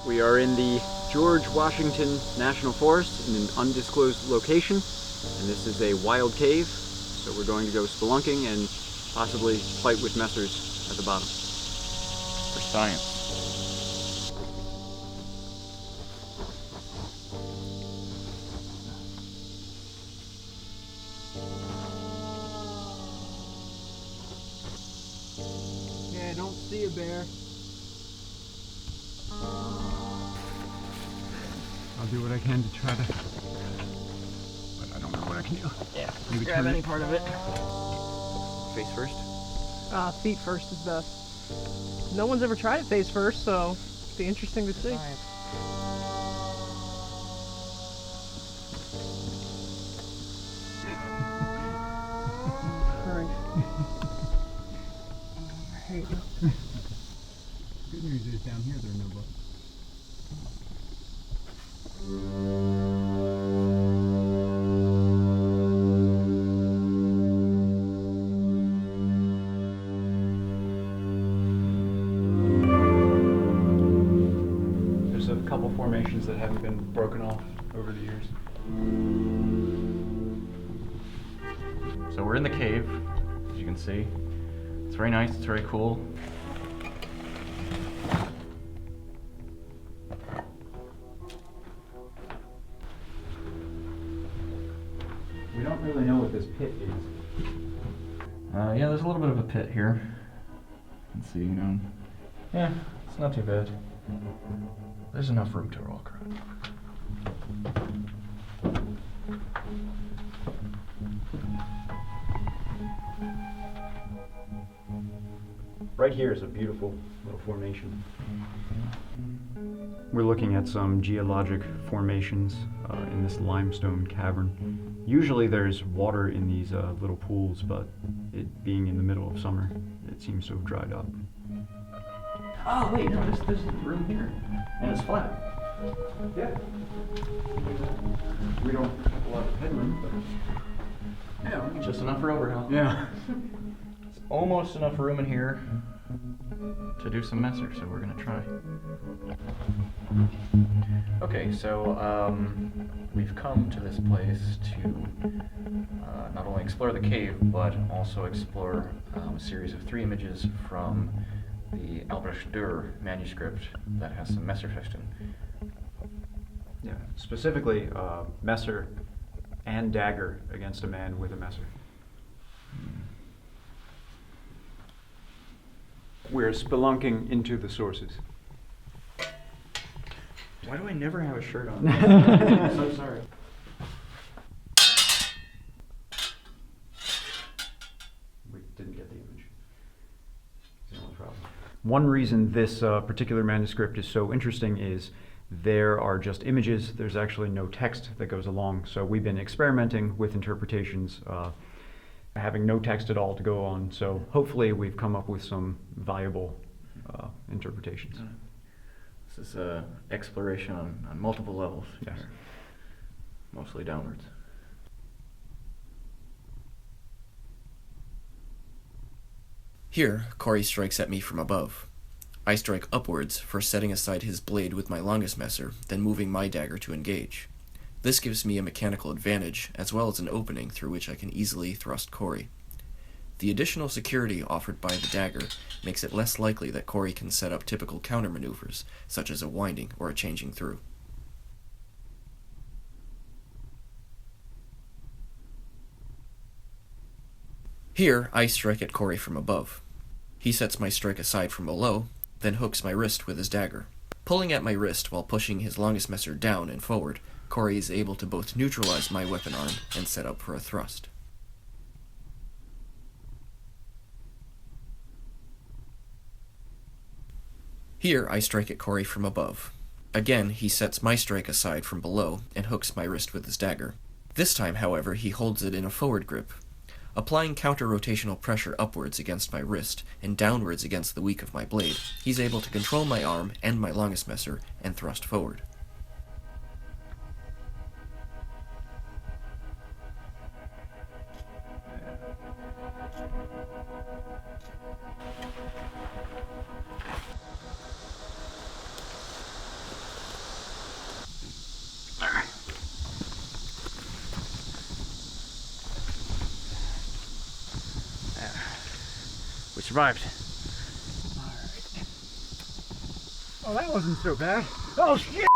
We are in the George Washington National Forest in an undisclosed location, and this is a wild cave, so we're going to go spelunking and possibly fight with messers at the bottom. For science. Yeah, I don't see a bear. I'll do what I can to try to, but I don't know what I can do. Yeah, maybe grab turn any it. part of it. Face first? Feet first is best. No one's ever tried it face first, so it'll be interesting to see. Science. Good news is down here there are no bugs. There's a couple formations that haven't been broken off over the years. So we're in the cave, as you can see. It's very nice, it's very cool. We don't really know what this pit is. Yeah, there's a little bit of a pit here. Let's see, yeah, it's not too bad. There's enough room to walk around. Right here is a beautiful little formation. We're looking at some geologic formations in this limestone cavern. Usually there's water in these little pools, but it being in the middle of summer, it seems to have dried up. Oh wait, no, there's room here, and it's flat. Yeah. We don't have a lot of headroom, but Yeah, just enough for overhead. yeah. It's almost enough room in here to do some messer, so we're gonna try. Okay, so we've come to this place to not only explore the cave, but also explore a series of 3 images from the Albrecht Dürer manuscript that has some Messerfechten. Yeah, specifically messer and dagger against a man with a messer. We're spelunking into the sources. Why do I never have a shirt on? I'm so sorry. We didn't get the image. It's the only problem. One reason this particular manuscript is so interesting is there are just images. There's actually no text that goes along. So we've been experimenting with interpretations, having no text at all to go on. So hopefully we've come up with some valuable interpretations. This is exploration on multiple levels. Yes. Here. Mostly downwards. Here, Corey strikes at me from above. I strike upwards, first setting aside his blade with my longest messer, then moving my dagger to engage. This gives me a mechanical advantage, as well as an opening through which I can easily thrust Corey. The additional security offered by the dagger makes it less likely that Corey can set up typical countermaneuvers, such as a winding or a changing through. Here, I strike at Corey from above. He sets my strike aside from below, then hooks my wrist with his dagger. Pulling at my wrist while pushing his longest messer down and forward, Corey is able to both neutralize my weapon arm and set up for a thrust. Here, I strike at Corey from above. Again, he sets my strike aside from below and hooks my wrist with his dagger. This time, however, he holds it in a forward grip. Applying counter-rotational pressure upwards against my wrist and downwards against the weak of my blade, he's able to control my arm and my longest messer and thrust forward. We survived. Oh, that wasn't so bad. Oh, shit!